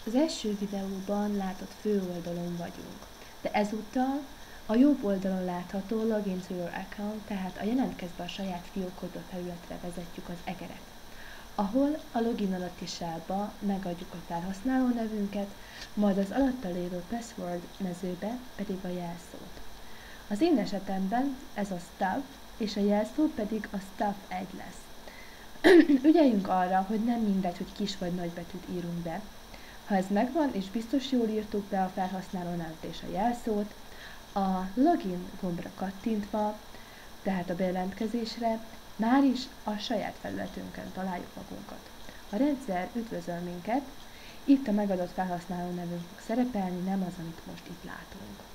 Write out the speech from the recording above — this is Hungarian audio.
Az első videóban látott főoldalon vagyunk, de ezúttal a jobb oldalon látható Login to your account, tehát a jelentkezz be a saját fiókodba felületre vezetjük az egeret, ahol a login alatti sávba megadjuk a felhasználó nevünket, majd az alatta lévő password mezőbe pedig a jelszót. Az én esetemben ez a stuff, és a jelszó pedig a stuff1 lesz. Ügyeljünk arra, hogy nem mindegy, hogy kis vagy nagy betűt írunk be. Ha ez megvan, és biztos jól írtuk be a felhasználó nevet és a jelszót, a login gombra kattintva, tehát a bejelentkezésre, már is a saját felületünkön találjuk magunkat. A rendszer üdvözöl minket, itt a megadott felhasználó nevünk fog szerepelni, nem az, amit most itt látunk.